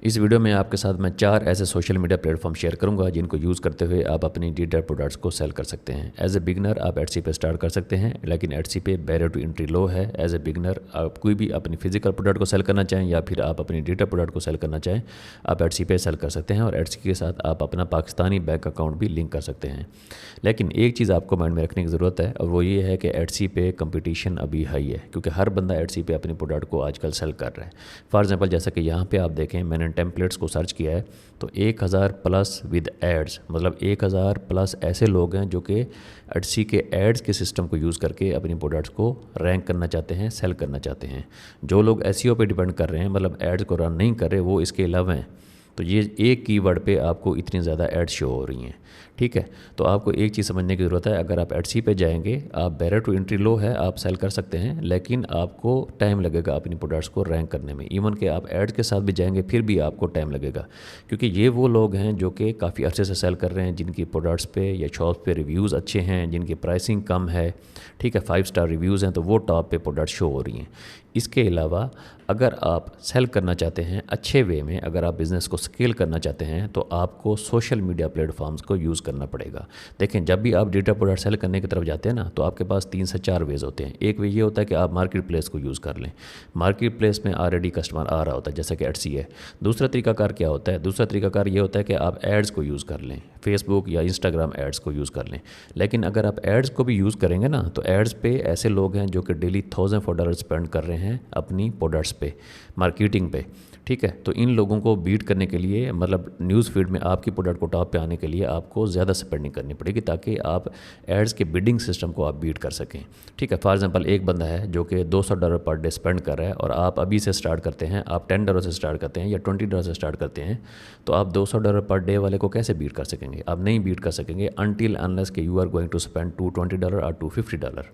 इस वीडियो में आपके साथ मैं 4 ऐसे सोशल मीडिया प्लेटफॉर्म शेयर करूंगा जिनको यूज़ करते हुए आप अपनी डिजिटल प्रोडक्ट्स को सेल कर सकते हैं। एज ए बिगनर आप एटसी पे स्टार्ट कर सकते हैं, लेकिन एटसी पे बैरियर टू एंट्री लो है। एज ए बिगनर आप कोई भी अपनी फिजिकल प्रोडक्ट को सेल करना चाहें या फिर आप अपनी डिजिटल प्रोडक्ट को सेल करना चाहें, आप एटसी पे सेल कर सकते हैं और एटसी के साथ आप अपना पाकिस्तानी बैंक अकाउंट भी लिंक कर सकते हैं। लेकिन एक चीज़ आपको माइंड में रखने की ज़रूरत है और वो ये है कि एटसी पे कंपटीशन अभी हाई है, क्योंकि हर बंदा एटसी पे अपनी प्रोडक्ट को आजकल सेल कर रहा है। फॉर एग्जांपल जैसा कि यहाँ पे आप देखें, मैंने टेम्पलेट्स को सर्च किया है तो 1000 प्लस विद एड्स, मतलब 1000 प्लस ऐसे लोग हैं जो कि एटसी के एड्स के सिस्टम को यूज़ करके अपनी प्रोडक्ट्स को रैंक करना चाहते हैं, सेल करना चाहते हैं। जो लोग एसईओ पे डिपेंड कर रहे हैं, मतलब एड्स को रन नहीं कर रहे, वो इसके अलावा हैं। तो ये एक कीवर्ड पे आपको इतनी ज़्यादा एड्स शो हो रही हैं, ठीक है। तो आपको एक चीज़ समझने की ज़रूरत है, अगर आप एटसी पे जाएंगे, आप बैरियर टू एंट्री लो है, आप सेल कर सकते हैं, लेकिन आपको टाइम लगेगा अपनी प्रोडक्ट्स को रैंक करने में। इवन कि आप एड के साथ भी जाएंगे फिर भी आपको टाइम लगेगा, क्योंकि ये वो लोग हैं जो कि काफ़ी अरसे से सेल कर रहे हैं, जिनकी प्रोडक्ट्स पे या शॉप पे रिव्यूज़ अच्छे हैं, जिनकी प्राइसिंग कम है, ठीक है, 5 स्टार रिव्यूज़ हैं, तो वो टॉप पे प्रोडक्ट शो हो रही हैं। इसके अलावा अगर आप सेल करना चाहते हैं अच्छे वे में, अगर आप बिज़नेस को स्केल करना चाहते हैं, तो आपको सोशल मीडिया प्लेटफॉर्म्स को यूज़ करना पड़ेगा। देखें, जब भी आप डिजिटल प्रोडक्ट सेल करने की तरफ जाते हैं ना, तो आपके पास 3 से 4 वेज होते हैं। एक वे ये होता है कि आप मार्केट प्लेस को यूज़ कर लें, मार्केट प्लेस में ऑलरेडी कस्टमर आ रहा होता है, जैसा कि एटसी है। दूसरा तरीकाकार क्या होता है? दूसरा तरीकाकार ये होता है कि आप एड्स को यूज़ कर लें, फेसबुक या इंस्टाग्राम एड्स को यूज़ कर लें। लेकिन अगर आप एड्स को भी यूज़ करेंगे ना, तो एड्स पे ऐसे लोग हैं जो कि डेली $1000 स्पेंड कर रहे हैं अपनी प्रोडक्ट्स पे, मार्केटिंग पे, ठीक है। तो इन लोगों को बीट करने के लिए, मतलब न्यूज़ फीड में आपकी प्रोडक्ट को टॉप पे आने के लिए आपको ज़्यादा स्पेंडिंग करनी पड़ेगी, ताकि आप एड्स के बिडिंग सिस्टम को आप बीट कर सकें, ठीक है। फॉर एग्जांपल एक बंदा है जो कि $200 पर डे स्पेंड कर रहा है और आप अभी से स्टार्ट करते हैं, आप $10 से स्टार्ट करते हैं या $20 से स्टार्ट करते हैं, तो आप $200 पर डे वाले को कैसे बीट कर सकेंगे? आप नहीं बीट कर सकेंगे अनटिल अनलेस के you are going to spend $220 और $250।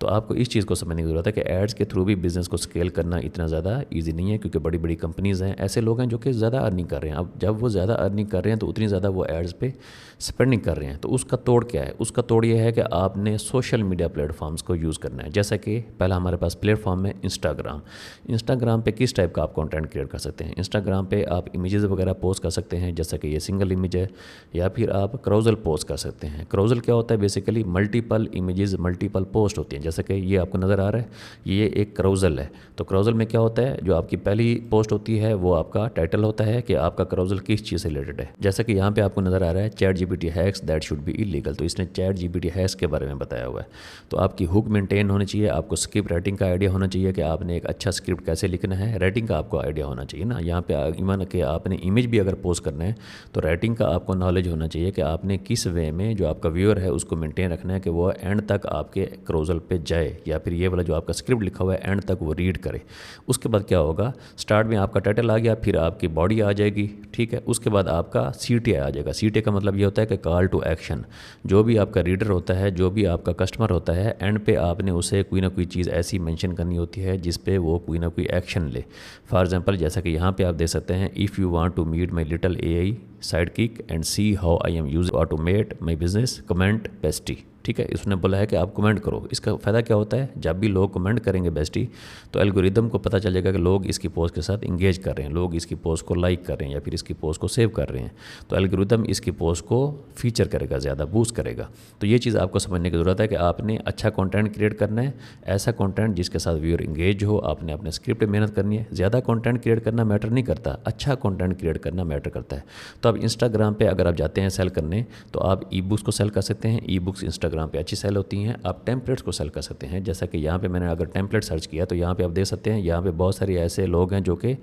तो आपको इस चीज़ को समझने की ज़रूरत है कि एड्स के थ्रू भी बिज़नेस को स्केल करना इतना ज़्यादा ईजी नहीं है, क्योंकि बड़ी बड़ी कंपनीज़ हैं, ऐसे लोग हैं जो कि ज़्यादा अर्निंग कर रहे हैं। अब जब वो ज़्यादा अर्निंग कर रहे हैं तो उतनी ज़्यादा वो एड्स पे स्पेंडिंग कर रहे हैं। तो उसका तोड़ क्या है? उसका तोड़ ये है कि आपने सोशल मीडिया प्लेटफॉर्म्स को यूज़ करना है। जैसा कि पहला हमारे पास प्लेटफॉर्म है इंस्टाग्राम। इंस्टाग्राम पे किस टाइप का आप कंटेंट क्रिएट कर सकते हैं? इंस्टाग्राम पे आप इमेजेस वगैरह पोस्ट कर सकते हैं, जैसा कि ये सिंगल इमेज है, या फिर आप क्राउजल पोस्ट कर सकते हैं। क्राउजल क्या होता है? Basically multiple images, multiple post होती हैं, जैसा कि ये आपको नज़र आ रहा है, ये एक क्राउजल है। तो क्राउजल में क्या होता है? जो आपकी पहली पोस्ट होती है वो आपका टाइटल होता है कि आपका क्राउजल किस चीज़ से रिलेटेड है। जैसा कि यहाँ पे आपको नज़र आ रहा है, ChatGPT hacks that should be illegal. तो इसने ChatGPT हैक्स के बारे में बताया हुआ है। तो आपकी हुक मेंटेन होनी चाहिए, आपको स्क्रिप्ट राइटिंग का आइडिया होना चाहिए कि आपने एक अच्छा स्क्रिप्ट कैसे लिखना है, राइटिंग का आपको आइडिया होना चाहिए ना। यहाँ पे इवन कि आपने इमेज भी अगर पोस्ट करना है तो राइटिंग का आपको नॉलेज होना चाहिए कि आपने किस वे में जो आपका व्यूअर है उसको मेंटेन रखना है कि वो एंड तक आपके क्राउजल पे जाए, या फिर ये वाला जो आपका स्क्रिप्ट लिखा हुआ है एंड तक वो रीड करे। उसके बाद क्या होगा? स्टार्ट में आपका टाइटल आ गया, फिर आपकी बॉडी आ जाएगी, ठीक है। उसके बाद आपका CTA आ जाएगा। CTA का मतलब ये होता है कि कॉल टू एक्शन। जो भी आपका रीडर होता है, जो भी आपका कस्टमर होता है, एंड पे आपने उसे कोई ना कोई चीज़ ऐसी मेंशन करनी होती है जिस पे वो कोई ना कोई एक्शन ले। फॉर एग्जांपल जैसा कि यहाँ पे आप देख सकते हैं, if you want to meet my little AI sidekick and see how I am use automate my business, comment bestie, ठीक है। इसने बोला है कि आप कमेंट करो। इसका फ़ायदा क्या होता है? जब भी लोग कमेंट करेंगे बेस्टी, तो एल्गोरिदम को पता चलेगा कि लोग इसकी पोस्ट के साथ इंगेज कर रहे हैं, लोग इसकी पोस्ट को लाइक कर रहे हैं या फिर इसकी पोस्ट को सेव कर रहे हैं। तो एल्गोरिदम इसकी पोस्ट को फीचर करेगा, ज़्यादा बूस्ट करेगा। तो ये चीज़ आपको समझने की ज़रूरत है कि आपने अच्छा कंटेंट क्रिएट करना है, ऐसा कंटेंट जिसके साथ व्यूअर इंगेज हो। आपने अपने स्क्रिप्ट पर मेहनत करनी है। ज़्यादा कंटेंट क्रिएट करना मैटर नहीं करता, अच्छा कंटेंट क्रिएट करना मैटर करता है। तो अब इंस्टाग्राम पर अगर आप जाते हैं सेल करने, तो आप ई बुक्स को सेल कर सकते हैं। ई बुक्स इंस्टाग्राम पर अच्छी सेल होती हैं। आप टेम्पलेट्स को सेल कर सकते हैं, जैसा कि यहाँ पे मैंने अगर टेम्पलेट सर्च किया तो यहाँ पे आप देख सकते हैं, यहाँ पे बहुत सारे ऐसे लोग हैं जो कि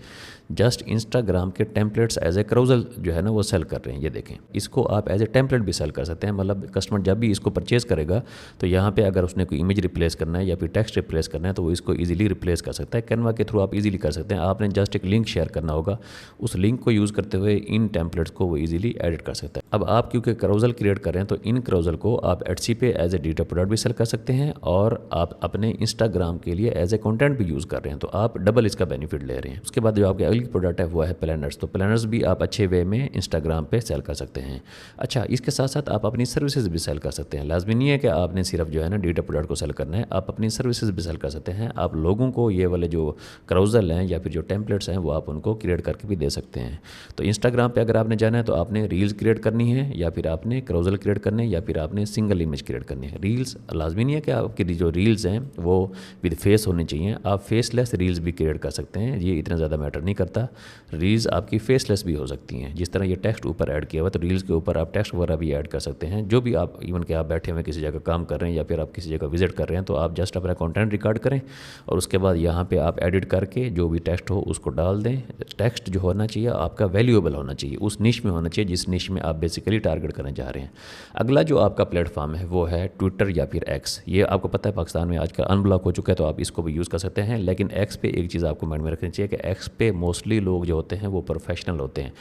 जस्ट इंस्टाग्राम के टेम्पलेट्स एज ए क्राउजल जो है ना वो सेल कर रहे हैं। ये देखें, इसको आप एज ए टेम्पलेट भी सेल कर सकते हैं। मतलब कस्टमर जब भी इसको परचेज़ करेगा तो यहाँ पे अगर उसने कोई इमेज रिप्लेस करना है या फिर टेक्स्ट रिप्लेस करना है तो वो इसको ईजिली रिप्लेस कर सकता है। कैनवा के थ्रू आप ईजिली कर सकते हैं। आपने जस्ट एक लिंक शेयर करना होगा, उस लिंक को यूज़ करते हुए इन टेम्पलेट्स को वो ईजिली एडिट कर सकता है। अब आप क्योंकि carousel क्रिएट कर रहे हैं तो इन carousel को आप एटसी पे एज ए डिजिटल प्रोडक्ट भी सेल कर सकते हैं और आप अपने इंस्टाग्राम के लिए एज ए कंटेंट भी यूज़ कर रहे हैं, तो आप डबल इसका बेनिफिट ले रहे हैं। उसके बाद जो आपकी अगली प्रोडक्ट है वो है प्लानर्स। तो प्लानर्स भी आप अच्छे वे में इंस्टाग्राम पे सेल कर सकते हैं। अच्छा, इसके साथ साथ आप अपनी सर्विसेज भी सेल कर सकते हैं। लाजमी नहीं है कि आपने सिर्फ जो है ना डिजिटल प्रोडक्ट को सेल करना है, आप अपनी सर्विसेज भी सेल कर सकते हैं। आप लोगों को ये वाले जो carousel हैं या फिर जो टेम्पलेट्स हैं वो आप उनको क्रिएट करके भी दे सकते हैं। तो इंस्टाग्राम पे अगर आपने जाना है तो आपने रील्स क्रिएट करनी है या फिर आपने carousel क्रिएट करने हैं या फिर आपने सिंगल इमेज क्रिएट करनी है। रील्स लाजमी नहीं है कि आपकी जो रील्स हैं वो विद फेस होनी चाहिए, आप फेसलेस रील्स भी क्रिएट कर सकते हैं, ये इतना ज़्यादा मैटर नहीं करता। रील्स आपकी फेसलेस भी हो सकती हैं, जिस तरह ये टेक्स्ट ऊपर ऐड किया हुआ तो रील्स के ऊपर आप टेक्स्ट वगैरह भी ऐड कर सकते हैं। जो भी आप इवन कि आप बैठे हुए किसी जगह काम कर रहे हैं या फिर आप किसी जगह विजिट कर रहे हैं तो आप जस्ट अपना कंटेंट रिकॉर्ड करें और उसके बाद यहाँ पे आप एडिट करके जो भी टेक्स्ट हो उसको डाल दें। टेक्स्ट जो होना चाहिए आपका वैल्यूएबल होना चाहिए, उस निश में होना चाहिए जिस निश में आप बेसिकली टारगेट करने जा रहे हैं। अगला जो आपका प्लेटफॉर्म है वो है ट्विटर या फिर एक्स। ये आपको पता है पाकिस्तान में आजकल अनब्लॉक हो चुका है तो आप इसको भी यूज़ कर सकते हैं, लेकिन एक्स पे एक चीज़ आपको माइंड में रखनी चाहिए कि एक्स पे मोस्टली लोग जो होते हैं वो प्रोफेशनल होते हैं।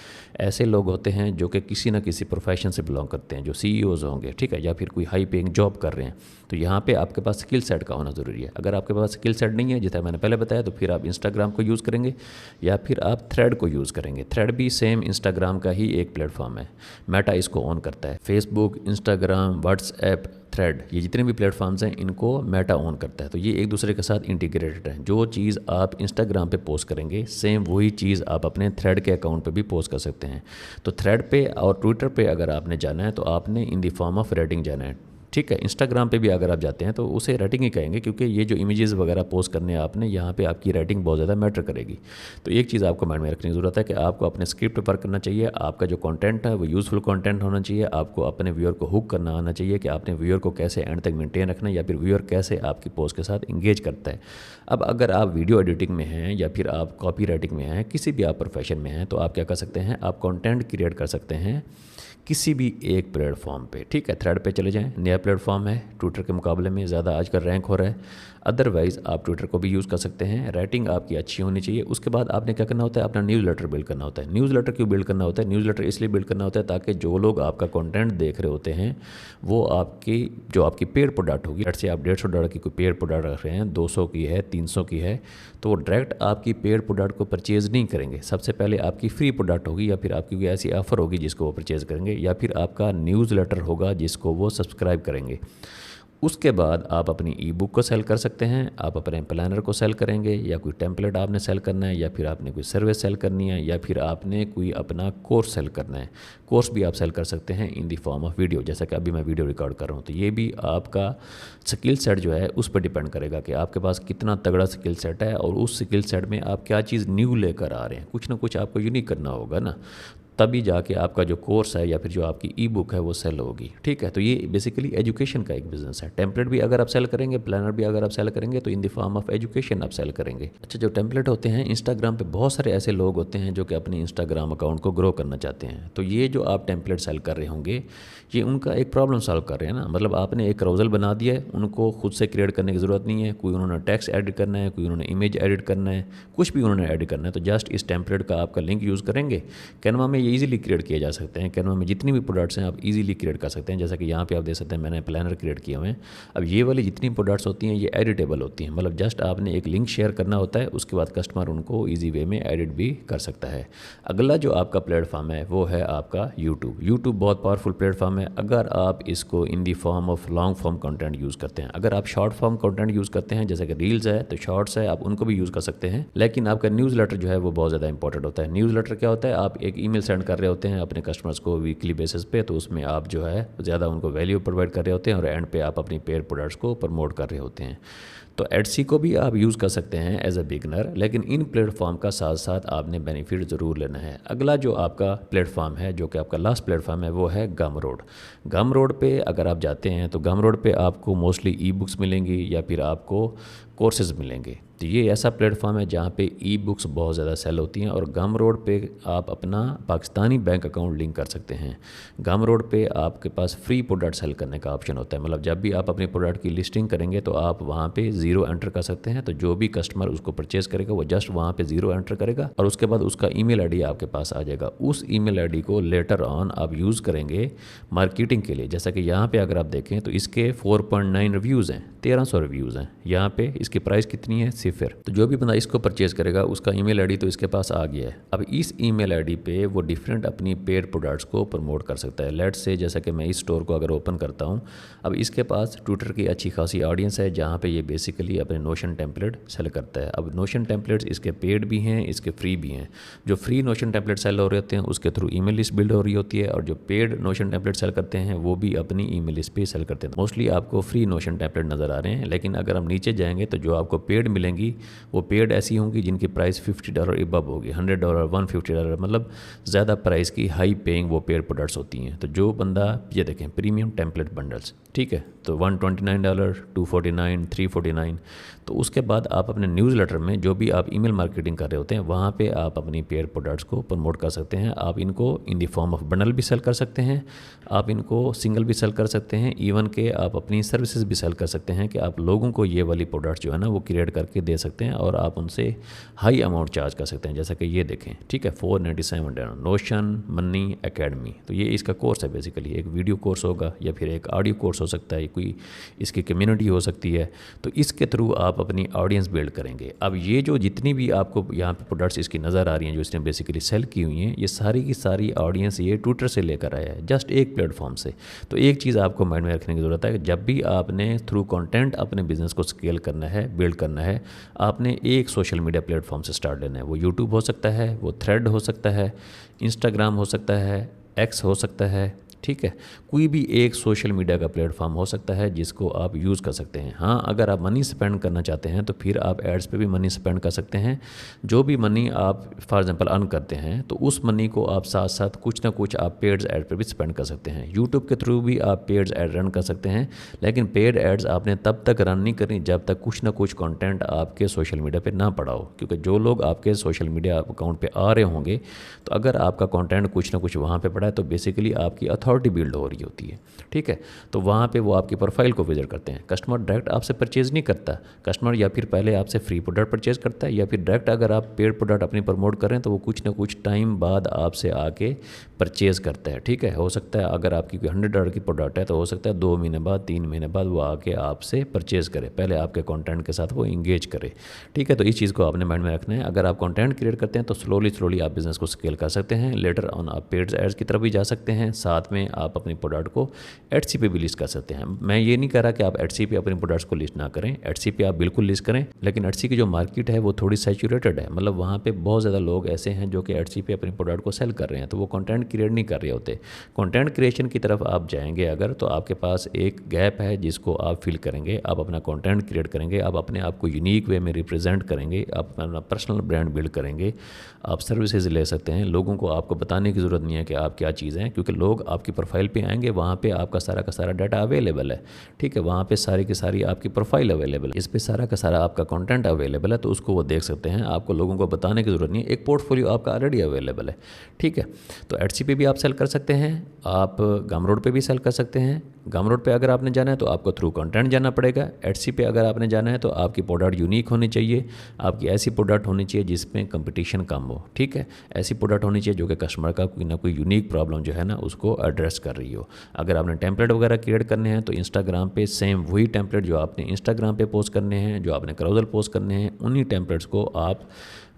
ऐसे लोग होते हैं जो कि किसी ना किसी प्रोफेशन से बिलोंग करते हैं, जो CEOs होंगे, ठीक है, या फिर कोई हाई पेइंग जॉब कर रहे हैं। तो यहाँ पे आपके पास स्किल सेट का होना ज़रूरी है। अगर आपके पास स्किल सेट नहीं है, जैसा मैंने पहले बताया, तो फिर आप इंस्टाग्राम को यूज़ करेंगे या फिर आप थ्रेड को यूज़ करेंगे। थ्रेड भी सेम इंस्टाग्राम का ही एक प्लेटफॉर्म है, मेटा इसको ऑन करता है। फेसबुक, इंस्टाग्राम, व्हाट्सएप, थ्रेड, ये जितने भी प्लेटफॉर्म्स हैं इनको मेटा ऑन करता है, तो ये एक दूसरे के साथ इंटीग्रेटेड है। जो चीज़ आप इंस्टाग्राम पे पोस्ट करेंगे सेम वही चीज़ आप अपने थ्रेड के अकाउंट पे भी पोस्ट कर सकते हैं। तो थ्रेड पे और ट्विटर पे अगर आपने जाना है तो आपने in the form of rating जाना है, ठीक है। इंस्टाग्राम पे भी अगर आप जाते हैं तो उसे रेटिंग ही कहेंगे, क्योंकि ये जो इमेजेस वगैरह पोस्ट करने हैं आपने, यहाँ पे आपकी रेटिंग बहुत ज़्यादा मैटर करेगी। तो एक चीज़ आपको माइंड में रखने की ज़रूरत है कि आपको अपने स्क्रिप्ट पर करना चाहिए, आपका जो कंटेंट है वो यूज़फुल कंटेंट होना चाहिए, आपको अपने व्यूअर को हुक करना आना चाहिए कि आपने व्यूअर को कैसे एंड तक मेंटेन रखना है या फिर व्यूअर कैसे आपकी पोस्ट के साथ इंगेज करता है। अब अगर आप वीडियो एडिटिंग में हैं या फिर आप कॉपी राइटिंग में हैं, किसी भी आप प्रोफेशन में हैं, तो आप क्या कर सकते हैं, आप कंटेंट क्रिएट कर सकते हैं किसी भी एक प्लेटफॉर्म पे, ठीक है। थ्रेड पे चले जाएं, नया प्लेटफॉर्म है, ट्विटर के मुकाबले में ज़्यादा आजकल रैंक हो रहा है। अदरवाइज़ आप ट्विटर को भी यूज़ कर सकते हैं, रेटिंग आपकी अच्छी होनी चाहिए। उसके बाद आपने क्या करना होता है, अपना न्यूज़लेटर बिल्ड करना होता है। न्यूज़लेटर क्यों बिल्ड करना होता है, न्यूज़लेटर इसलिए बिल्ड करना होता है ताकि जो लोग आपका कंटेंट देख रहे होते हैं वो आपकी जो आपकी पेड प्रोडक्ट होगी, जैसे आप $150 की कोई पेड प्रोडक्ट रख रहे हैं, 200 की है, 300 की है, तो वो डायरेक्ट आपकी पेड प्रोडक्ट को परचेज़ नहीं करेंगे। सबसे पहले आपकी फ्री प्रोडक्ट होगी या फिर आपकी कोई ऐसी ऑफ़र होगी जिसको वो परचेज़ करेंगे, या फिर आपका न्यूज़लेटर होगा जिसको वो सब्सक्राइब करेंगे। उसके बाद आप अपनी ई बुक को सेल कर सकते हैं, आप अपने प्लानर को सेल करेंगे, या कोई टेम्पलेट आपने सेल करना है, या फिर आपने कोई सर्विस सेल करनी है, या फिर आपने कोई अपना कोर्स सेल करना है। कोर्स भी आप सेल कर सकते हैं इन दी फॉर्म ऑफ वीडियो, जैसा कि अभी मैं वीडियो रिकॉर्ड कर रहा हूँ। तो ये भी आपका स्किल सेट जो है उस पर डिपेंड करेगा कि आपके पास कितना तगड़ा स्किल सेट है और उस स्किल सेट में आप क्या चीज़ न्यू लेकर आ रहे हैं। कुछ ना कुछ आपको यूनिक करना होगा ना, तभी जाके आपका जो कोर्स है या फिर जो आपकी ई बुक है वो सेल होगी, ठीक है। तो ये बेसिकली एजुकेशन का एक बिज़नेस है। टेम्पलेट भी अगर आप सेल करेंगे, प्लानर भी अगर आप सेल करेंगे, तो in the form of education आप सेल करेंगे। अच्छा, जो टेम्पलेट होते हैं, इंस्टाग्राम पे बहुत सारे ऐसे लोग होते हैं जो कि अपने इंस्टाग्राम अकाउंट को ग्रो करना चाहते हैं। तो ये जो आप टेम्पलेट सेल कर रहे होंगे ये उनका एक प्रॉब्लम सॉल्व कर रहे हैं ना, मतलब आपने एक carousel बना दिया है, उनको खुद से क्रिएट करने की ज़रूरत नहीं है। कोई उन्होंने टेक्स्ट एडिट करना है, कोई उन्होंने इमेज एडिट करना है, कुछ भी उन्होंने एडिट करना है, तो जस्ट इस टेम्पलेट का आपका लिंक यूज़ करेंगे। कैनवा में ये ईजिली क्रिएट किए जा सकते हैं। कैनवा में जितनी भी प्रोडक्ट्स हैं आप इजीली क्रिएट कर सकते हैं, जैसा कि यहाँ पे आप देख सकते हैं मैंने प्लानर क्रिएट किए हुए हैं। अब ये वाली जितनी प्रोडक्ट्स होती हैं ये एडिटेबल होती हैं, मतलब जस्ट आपने एक लिंक शेयर करना होता है, उसके बाद कस्टमर उनको ईजी वे में एडिट भी कर सकता है। अगला जो आपका प्लेटफॉर्म है वो है आपका यूट्यूब। यूट्यूब बहुत पावरफुल प्लेटफॉर्म है अगर आप इसको in the form of long form content use करते हैं। अगर आप शॉर्ट फॉर्म कंटेंट यूज़ करते हैं, जैसे कि रील्स है तो शॉर्ट्स है, आप उनको भी यूज़ कर सकते हैं, लेकिन आपका न्यूज़लेटर जो है वो बहुत ज़्यादा इंपॉर्टेंट होता है। न्यूज़लेटर क्या होता है, आप एक ईमेल सेंड कर रहे होते हैं अपने कस्टमर्स को वीकली बेसिस पे, तो उसमें आप जो है ज़्यादा उनको वैल्यू प्रोवाइड कर रहे होते हैं और एंड पे आप अपनी पेड प्रोडक्ट्स को प्रमोट कर रहे होते हैं। तो एडसी को भी आप यूज़ कर सकते हैं एज अ बिगनर, लेकिन इन प्लेटफॉर्म का साथ साथ आपने बेनिफिट ज़रूर लेना है। अगला जो आपका प्लेटफॉर्म है, जो कि आपका लास्ट प्लेटफॉर्म है, वो है गमरोड। गमरोड पे अगर आप जाते हैं तो गमरोड पे आपको मोस्टली ई बुक्स मिलेंगी या फिर आपको कोर्सेज मिलेंगे। तो ये ऐसा प्लेटफॉर्म है जहाँ पे ई बुक्स बहुत ज़्यादा सेल होती हैं और गमरोड पे आप अपना पाकिस्तानी बैंक अकाउंट लिंक कर सकते हैं। गमरोड पे आपके पास फ्री प्रोडक्ट सेल करने का ऑप्शन होता है, मतलब जब भी आप अपनी प्रोडक्ट की लिस्टिंग करेंगे तो आप वहाँ पे ज़ीरो एंटर कर सकते हैं। तो जो भी कस्टमर उसको परचेज़ करेगा वो जस्ट वहाँ पे ज़ीरो एंटर करेगा और उसके बाद उसका ईमेल आईडी आपके पास आ जाएगा। उस ईमेल आईडी को लेटर ऑन आप यूज़ करेंगे मार्केटिंग के लिए। जैसा कि यहाँ पे अगर आप देखें तो इसके 4.9 रिव्यूज़ हैं, 1300 रिव्यूज़ हैं। यहाँ पे इसकी प्राइस कितनी है, 0। तो जो भी बंदा इसको परचेज़ करेगा उसका ईमेल आईडी तो इसके पास आ गया है। अब इस ईमेल आईडी पे वो डिफरेंट अपनी पेड प्रोडक्ट्स को प्रमोट कर सकता है। लेट्स से जैसा कि मैं इस स्टोर को अगर ओपन करता हूँ, अब इसके पास ट्विटर की अच्छी खासी ऑडियंस है जहाँ पे ये बेसिकली अपने नोशन टेम्पलेट सेल करता है। अब नोशन टेम्पलेट्स इसके पेड भी हैं, इसके फ्री भी हैं। जो फ्री नोशन टेम्पलेट सेल हो रहे होते हैं उसके थ्रू ईमेल लिस्ट बिल्ड हो रही होती है, और जो पेड नोशन टेम्पलेट सेल करते हैं वो भी अपनी ईमेल लिस्ट पे सेल करते हैं। मोस्टली आपको फ्री नोशन टेम्पलेट नज़र आ रहे हैं, लेकिन अगर हम नीचे जाएंगे तो जो आपको पेड मिलेंगी वो पेड ऐसी होंगी जिनकी प्राइस $50 अबव होगी, $100, $150, मतलब ज़्यादा प्राइस की हाई पेइंग वो पेड प्रोडक्ट्स होती हैं। तो जो बंदा, ये देखें प्रीमियम टेम्पलेट बंडल्स, ठीक है, तो $129, $249, $349। तो उसके बाद आप अपने न्यूज़लेटर में जो भी आप ईमेल मार्केटिंग कर रहे होते हैं वहाँ पे आप अपनी पेड प्रोडक्ट्स को प्रमोट कर सकते हैं। आप इनको in the form of bundle भी सेल कर सकते हैं, आप इनको सिंगल भी सेल कर सकते हैं, इवन के आप अपनी सर्विसेज भी सेल कर सकते हैं कि आप लोगों को ये वाली प्रोडक्ट्स जो है ना वो क्रिएट करके दे सकते हैं और आप उनसे हाई अमाउंट चार्ज कर सकते हैं। जैसा कि ये देखें, ठीक है, $497 नोशन मनी एकेडमी। तो ये इसका कोर्स है, बेसिकली एक वीडियो कोर्स होगा या फिर एक ऑडियो कोर्स हो सकता है, कोई इसकी कम्युनिटी हो सकती है। तो इसके थ्रू आप अपनी ऑडियंस बिल्ड करेंगे। अब ये जो जितनी भी आपको यहाँ पे प्रोडक्ट्स इसकी नज़र आ रही हैं जो इसने बेसिकली सेल की हुई हैं, ये सारी की सारी ऑडियंस ये ट्विटर से लेकर आया है, जस्ट एक प्लेटफॉर्म से। तो एक चीज़ आपको माइंड में रखने की ज़रूरत है कि जब भी आपने थ्रू कंटेंट अपने बिजनेस को स्केल करना है, बिल्ड करना है, आपने एक सोशल मीडिया प्लेटफॉर्म से स्टार्ट लेना है। वो यूट्यूब हो सकता है, वो थ्रेड हो सकता है, इंस्टाग्राम हो सकता है, एक्स हो सकता है, ठीक है, कोई भी एक सोशल मीडिया का प्लेटफॉर्म हो सकता है जिसको आप यूज़ कर सकते हैं। हाँ, अगर आप मनी स्पेंड करना चाहते हैं तो फिर आप एड्स पे भी मनी स्पेंड कर सकते हैं। जो भी मनी आप फॉर एग्जांपल अर्न करते हैं तो उस मनी को आप साथ साथ कुछ ना कुछ आप पेड्स एड पर भी स्पेंड कर सकते हैं। यूट्यूब के थ्रू भी आप पेड्स एड रन कर सकते हैं, लेकिन पेड एड्स आपने तब तक रन नहीं करनी जब तक कुछ ना कुछ कॉन्टेंट आपके सोशल मीडिया पर ना पड़ा हो। क्योंकि जो लोग आपके सोशल मीडिया अकाउंट पर आ रहे होंगे, तो अगर आपका कॉन्टेंट कुछ ना कुछ वहाँ पर पड़ा है तो बेसिकली आपकी अथॉरिटी बिल्ड हो रही है होती है, ठीक है। तो वहाँ पे वो आपकी प्रोफाइल को विजिट करते हैं। कस्टमर डायरेक्ट आपसे परचेज़ नहीं करता, कस्टमर या फिर पहले आपसे फ्री प्रोडक्ट परचेज़ करता है या फिर डायरेक्ट अगर आप पेड प्रोडक्ट अपनी प्रमोट करें तो वो कुछ ना कुछ टाइम बाद आपसे आके परचेज़ करता है, ठीक है। हो सकता है अगर आपकी कोई $100 की प्रोडक्ट है तो हो सकता है 2 महीने बाद, 3 महीने बाद वो आके आपसे परचेज़ करे, पहले आपके कॉन्टेंट के साथ वो इंगेज करे, ठीक है। तो इस चीज़ को आपने माइंड में रखना है। अगर आप कॉन्टेंट क्रिएट करते हैं तो स्लोली आप बिज़नेस को स्केल कर सकते हैं। लेटर ऑन आप पेड एड्स की तरफ भी जा सकते हैं, साथ में आप अपनी प्रोडक्ट को एडसी पे भी लिस्ट कर सकते हैं। मैं ये नहीं कह रहा कि आप एडसी पे अपने प्रोडक्ट्स को लिस्ट ना करें, एडसी पे आप बिल्कुल लिस्ट करें, लेकिन एडसी की जो मार्केट है वो थोड़ी सैचुरेटेड है। मतलब वहाँ पे बहुत ज़्यादा लोग ऐसे हैं जो कि एडसी पे अपने प्रोडक्ट को सेल कर रहे हैं, तो वो कंटेंट क्रिएट नहीं कर रहे होते। कंटेंट क्रिएशन की तरफ आप जाएंगे अगर, तो आपके पास एक गैप है जिसको आप फिल करेंगे। आप अपना कंटेंट क्रिएट करेंगे, आप अपने आप को यूनिक वे में रिप्रेजेंट करेंगे, आप अपना पर्सनल ब्रांड बिल्ड करेंगे, आप सर्विसेज ले सकते हैं। लोगों को आपको बताने की ज़रूरत नहीं है कि आप क्या चीज़ हैं, क्योंकि लोग आपकी प्रोफाइल पे आएंगे, वहाँ पे आपका सारा का सारा डाटा अवेलेबल है, ठीक है। वहाँ पे सारी की सारी आपकी प्रोफाइल अवेलेबल है, इस पे सारा का सारा आपका कंटेंट अवेलेबल है, तो उसको वो देख सकते हैं। आपको लोगों को बताने की ज़रूरत नहीं है, एक पोर्टफोलियो आपका ऑलरेडी अवेलेबल है, ठीक है। तो एडसी पे भी आप सेल कर सकते हैं, आप गमरोड पे भी सेल कर सकते हैं। गमरोड पे अगर आपने जाना है तो आपको थ्रू कंटेंट जाना पड़ेगा। एडसी पे अगर आपने जाना है तो आपकी प्रोडक्ट यूनिक होनी चाहिए, आपकी ऐसी प्रोडक्ट होनी चाहिए जिसमें कंपटीशन कम हो, ठीक है। ऐसी प्रोडक्ट होनी चाहिए जो कि कस्टमर का कोई ना कोई यूनिक प्रॉब्लम जो है ना उसको एड्रेस कर रही हो। अगर आपने टेम्पलेट वगैरह क्रिएट करने हैं तो इंस्टाग्राम पे सेम वही टेम्पलेट जो आपने इंस्टाग्राम पे पोस्ट करने हैं, जो आपने क्राउजल पोस्ट करने हैं, उन्हीं टेम्पलेट्स को आप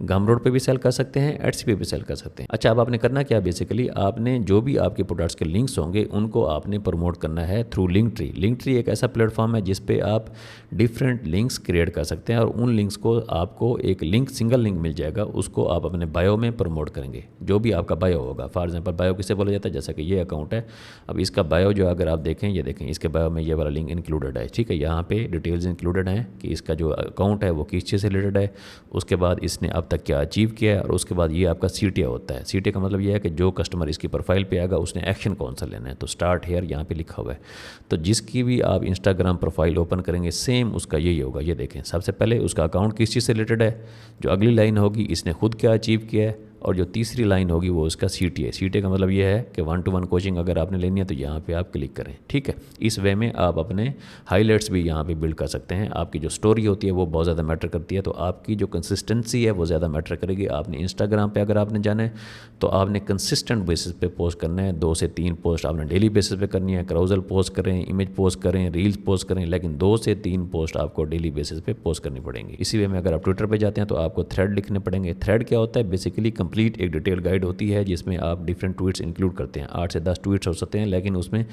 गमरोड पे भी सेल कर सकते हैं, एडसी पे भी सेल कर सकते हैं। अच्छा, अब आपने करना क्या, बेसिकली आपने जो भी आपके प्रोडक्ट्स के लिंक्स होंगे उनको आपने प्रमोट करना है through link tree. Link tree एक ऐसा प्लेटफॉर्म है जिस पे आप डिफरेंट लिंक्स क्रिएट कर सकते हैं और उन लिंक्स को आपको एक लिंक, सिंगल लिंक मिल जाएगा, उसको आप अपने बायो में प्रमोट करेंगे। जो भी आपका बायो होगा, फॉर एग्जाम्पल बायो किसे बोला जाता है, जैसा कि ये अकाउंट है, अब इसका बायो जो अगर आप देखें, ये देखें, इसके बायो में ये वाला लिंक इंक्लूडेड है, ठीक है। यहाँ पे डिटेल्स इंक्लूडेड हैं कि इसका जो अकाउंट है वो किस चीज़ से रिलेटेड है, उसके बाद इसने अब तक क्या अचीव किया है, और उसके बाद ये आपका सीटीए होता है। सीटीए का मतलब ये है कि जो कस्टमर इसकी प्रोफाइल पे आएगा उसने एक्शन कौन सा लेना है, तो स्टार्ट हेयर यहाँ पे लिखा हुआ है। तो जिसकी भी आप इंस्टाग्राम प्रोफाइल ओपन करेंगे सेम उसका यही होगा। ये देखें, सबसे पहले उसका अकाउंट किस चीज़ से रिलेटेड है, जो अगली लाइन होगी इसने खुद क्या अचीव किया है, और जो तीसरी लाइन होगी वो उसका CTA। CTA का मतलब ये है कि 1-to-1 कोचिंग अगर आपने लेनी है तो यहाँ पे आप क्लिक करें, ठीक है। इस वे में आप अपने हाईलाइट्स भी यहाँ पे बिल्ड कर सकते हैं। आपकी जो स्टोरी होती है वो बहुत ज़्यादा मैटर करती है, तो आपकी जो कंसिस्टेंसी है वो ज़्यादा मैटर करेगी। आपने इंस्टाग्राम पे अगर आपने जाना है तो आपने कंसिस्टेंट बेसिस पे पोस्ट करना है, 2 से 3 पोस्ट आपने डेली बेसिस पे करनी है। क्राउजल पोस्ट करें, इमेज पोस्ट करें, रील्स पोस्ट करें, लेकिन 2 से 3 पोस्ट आपको डेली बेसिस पे पोस्ट करनी पड़ेंगी। इसी वे में अगर आप ट्विटर पे जाते हैं तो आपको थ्रेड लिखने पड़ेंगे। थ्रेड क्या होता है? बेसिकली कंप्लीट एक डिटेल गाइड होती है जिसमें आप डिफरेंट ट्वीट्स इंक्लूड करते हैं। 8 से 10 ट्वीट्स हो सकते हैं, लेकिन उसमें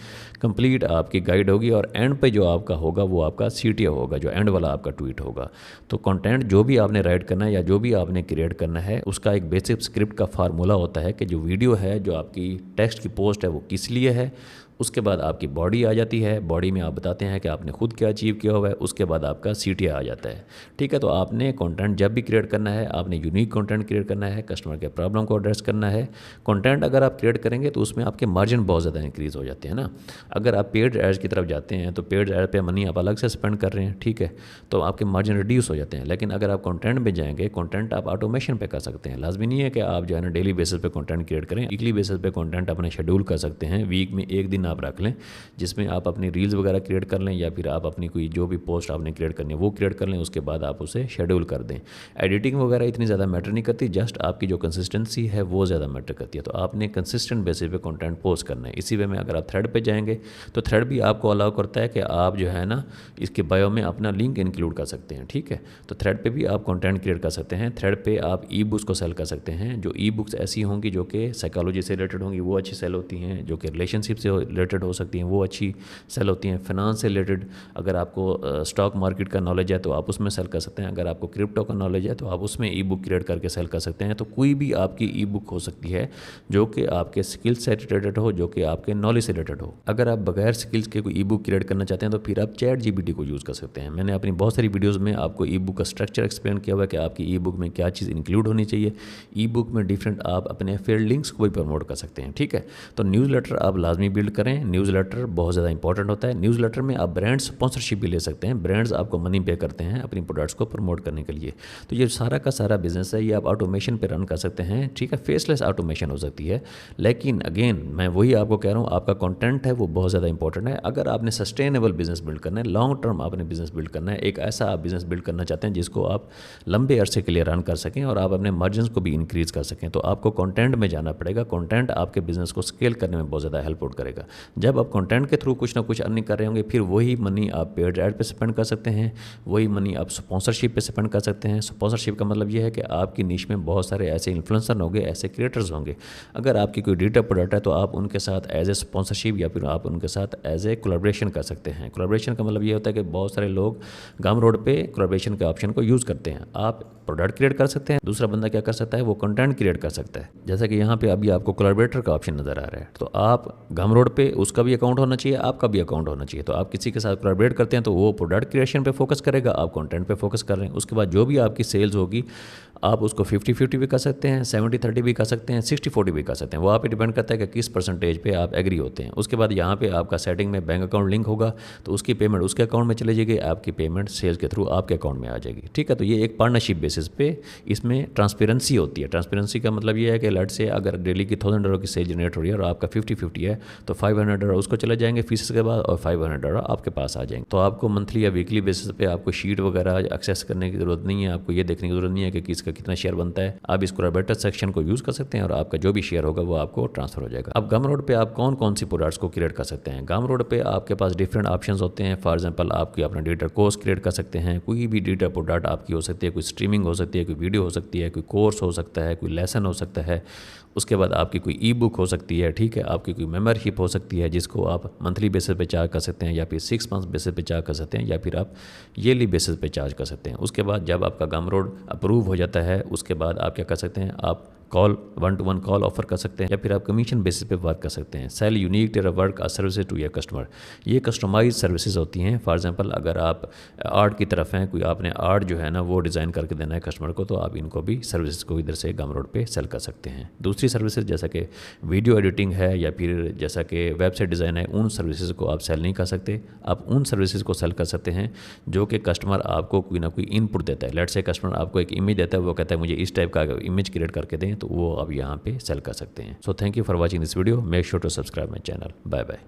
कंप्लीट आपकी गाइड होगी और एंड पे जो आपका होगा वो आपका CTA होगा, जो एंड वाला आपका ट्वीट होगा। तो कंटेंट जो भी आपने राइट करना है या जो भी आपने क्रिएट करना है उसका एक बेसिक स्क्रिप्ट का फार्मूला होता है कि जो वीडियो है, जो आपकी टेक्स्ट की पोस्ट है वो किस लिए है। उसके बाद आपकी बॉडी आ जाती है, बॉडी में आप बताते हैं कि आपने खुद क्या अचीव किया हुआ है। उसके बाद आपका CTA आ जाता है, ठीक है। तो आपने कंटेंट जब भी क्रिएट करना है, आपने यूनिक कंटेंट क्रिएट करना है, कस्टमर के प्रॉब्लम को एड्रेस करना है। कंटेंट अगर आप क्रिएट करेंगे तो उसमें आपके मार्जिन बहुत ज़्यादा इंक्रीज़ हो जाते हैं ना। अगर आप पेड एड्स की तरफ जाते हैं तो पेड एड पे मनी आप अलग से स्पेंड कर रहे हैं, ठीक है, तो आपके मार्जिन रिड्यूस हो जाते हैं। लेकिन अगर आप कंटेंट में जाएंगे, कंटेंट आप ऑटोमेशन पे कर सकते हैं। लाजमी नहीं है कि आप जो है ना डेली बेसिस पे कंटेंट क्रिएट करें, वीकली बेसिस पे कंटेंट अपने शेड्यूल कर सकते हैं। वीक में एक दिन आप रख लें जिसमें आप अपनी रील्स वगैरह क्रिएट कर लें, या फिर आप अपनी कोई जो भी पोस्ट आपने क्रिएट करनी है वो क्रिएट कर लें। उसके बाद आप उसे शेड्यूल कर दें। एडिटिंग वगैरह इतनी ज़्यादा मैटर नहीं करती, जस्ट आपकी जो कंसिस्टेंसी है वो ज़्यादा मैटर करती है। तो आपने कंसिस्टेंट बेसिस पे कंटेंट पोस्ट करना है। इसी वे में अगर आप थ्रेड पे जाएंगे तो थ्रेड भी आपको अलाउ करता है कि आप जो है ना इसके बायो में अपना लिंक इंक्लूड कर सकते हैं, ठीक है। तो थ्रेड पे भी आप कंटेंट क्रिएट कर सकते हैं। थ्रेड पे आप ई-बुक्स को सेल कर सकते हैं। जो ई-बुक्स ऐसी होंगी जो कि साइकोलॉजी से रिलेटेड होंगी वो अच्छी सेल होती हैं, जो कि रिलेशनशिप से रिलेटेड हो सकती हैं वो अच्छी सेल होती हैं। फाइनेंस से रिलेटेड अगर आपको स्टॉक मार्केट का नॉलेज है तो आप उसमें सेल कर सकते हैं। अगर आपको क्रिप्टो का नॉलेज है तो आप उसमें ई-बुक क्रिएट करके सेल कर सकते हैं। तो कोई भी आपकी ई-बुक हो सकती है जो कि आपके स्किल से रिलेटेड हो, जो कि आपके नॉलेज से रिलेटेड हो। अगर आप बगैर स्किल्स के कोई ई-बुक क्रिएट करना चाहते हैं तो फिर आप ChatGPT को यूज़ कर सकते हैं। मैंने अपनी बहुत सारी वीडियोज़ में आपको ई-बुक का स्ट्रक्चर एक्सप्लेन किया हुआ है कि आपकी ई-बुक में क्या चीज़ इंक्लूड होनी चाहिए। ई-बुक में डिफरेंट आप अपने फेल्ड लिंक्स को भी प्रमोट कर सकते हैं, ठीक है। तो न्यूज़लेटर आप लाजमी बिल्ड करें। न्यूज़लेटर बहुत ज़्यादा इंपॉर्टेंट होता है। न्यूज़लेटर में आप ब्रांड स्पॉन्सरशिप भी ले सकते हैं। ब्रांड्स आपको मनी पे करते हैं अपनी प्रोडक्ट्स को प्रमोट करने के लिए। तो ये सारा का सारा बिजनेस है, ये आप ऑटोमेशन पे रन कर सकते हैं, ठीक है। फेसलेस ऑटोमेशन हो सकती है, लेकिन अगेन मैं वही आपको कह रहा हूँ, आपका कंटेंट है वो बहुत ज़्यादा इंपॉर्टेंट है। अगर आपने सस्टेनेबल बिजनेस बिल्ड करना है, लॉन्ग टर्म आपने बिजनेस बिल्ड करना है, एक ऐसा आप बिजनेस बिल्ड करना चाहते हैं जिसको आप लंबे अरसे के लिए रन कर सकें और आप अपने मार्जिन को भी इंक्रीज कर सकें, तो आपको कंटेंट में जाना पड़ेगा। कंटेंट आपके बिजनेस को स्केल करने में बहुत ज़्यादा हेल्प आउट करेगा। जब आप कंटेंट के थ्रू कुछ ना कुछ अर्निंग कर रहे होंगे, फिर वही मनी आप पेड ऐड पे स्पेंड कर सकते हैं, वही मनी आप स्पॉन्सरशिप पे स्पेंड कर सकते हैं। स्पॉन्सरशिप का मतलब ये है कि आपकी निश में बहुत सारे ऐसे इन्फ्लुएंसर होंगे, ऐसे क्रिएटर्स होंगे। अगर आपकी कोई डिजिटल प्रोडक्ट है तो आप उनके साथ एज ए स्पॉन्सरशिप या फिर आप उनके साथ एज ए कोलैबोरेशन कर सकते हैं। कोलैबोरेशन का मतलब ये होता है कि बहुत सारे लोग गम रोड पे कोलैबोरेशन के ऑप्शन को यूज़ करते हैं। आप प्रोडक्ट क्रिएट कर सकते हैं, दूसरा बंदा क्या कर सकता है, वो कंटेंट क्रिएट कर सकता है। जैसा कि यहाँ पे अभी आपको कोलैबोरेटर का ऑप्शन नज़र आ रहा है, तो आप गम रोड पे उसका भी अकाउंट होना चाहिए, आपका भी अकाउंट होना चाहिए। तो आप किसी के साथ कोलैबोरेट करते हैं तो वो प्रोडक्ट क्रिएशन पे फोकस करेगा, आप कंटेंट पे फोकस कर रहे हैं। उसके बाद जो भी आपकी सेल्स होगी आप उसको 50-50 भी कर सकते हैं, 70-30 भी कर सकते हैं, 60-40 भी कर सकते हैं। वो आप पे डिपेंड करता है कि किस परसेंटेज पे आप एग्री होते हैं। उसके बाद यहाँ पे आपका सेटिंग में बैंक अकाउंट लिंक होगा, तो उसकी पेमेंट उसके अकाउंट में चली जाएगी, आपकी पेमेंट सेल्स के थ्रू आपके अकाउंट में आ जाएगी, ठीक है। तो ये एक पार्टनरशिप बेसिस पे इसमें ट्रांसपेरेंसी होती है। ट्रांसपेरेंसी का मतलब ये है कि लेट से अगर डेली की $1000 की सेल जनरेट हो रही है और आपका 50-50 है तो $500 उसको चले जाएंगे फीस के बाद और $500 आपके पास आ जाएंगे। तो आपको मंथली या वीकली बेसिस पे आपको शीट वगैरह एक्सेस करने की जरूरत नहीं है, आपको ये देखने की जरूरत नहीं है कि किसका कितना शेयर बनता है। आप इस कोलैबोरेटर सेक्शन को यूज़ कर सकते हैं और आपका जो भी शेयर होगा वो आपको ट्रांसफर हो जाएगा। अब गम रोड पे आप कौन कौन सी प्रोडक्ट्स को क्रिएट कर सकते हैं। गम रोड पे आपके पास डिफरेंट ऑप्शंस होते हैं। फॉर एग्जांपल आपकी अपना डिजिटल कोर्स क्रिएट कर सकते हैं, कोई भी डिजिटल प्रोडक्ट आपकी हो सकती है, कोई स्ट्रीमिंग हो सकती है, कोई वीडियो हो सकती है, कोई कोर्स हो सकता है, कोई लेसन हो सकता है। उसके बाद आपकी कोई ई बुक हो सकती है, ठीक है, आपकी कोई मेंबरशिप हो सकती है जिसको आप मंथली बेसिस पे चार्ज कर सकते हैं या फिर 6 मंथ बेसिस पे चार्ज कर सकते हैं या फिर आप ईयरली बेसिस पे चार्ज कर सकते हैं। उसके बाद जब आपका गम रोड अप्रूव हो जाता है उसके बाद आप क्या कर सकते हैं, आप कॉल 1-to-1 कॉल ऑफर कर सकते हैं या फिर आप कमीशन बेसिस पे वर्क कर सकते हैं। सेल यूनिक टेरा वर्क और सर्विसेज टू योर कस्टमर, ये कस्टमाइज सर्विसेज होती हैं। फॉर एग्जांपल अगर आप आर्ट की तरफ हैं, कोई आपने आर्ट जो है ना वो डिज़ाइन करके देना है कस्टमर को, तो आप इनको भी सर्विसेज को इधर से गम रोड पे सेल कर सकते हैं। दूसरी सर्विसेज जैसा कि वीडियो एडिटिंग है या फिर जैसा कि वेबसाइट डिज़ाइन है, उन सर्विसेज को आप सेल नहीं कर सकते। आप उन सर्विसेज को सेल कर सकते हैं जो कि कस्टमर आपको कोई ना कोई इनपुट देता है। लेट्स से कस्टमर आपको एक इमेज देता है, वो कहता है मुझे इस टाइप का इमेज क्रिएट करके दें, तो वो आप यहाँ पे सेल कर सकते हैं। So thank you for watching this video, make sure to subscribe my channel. Bye bye.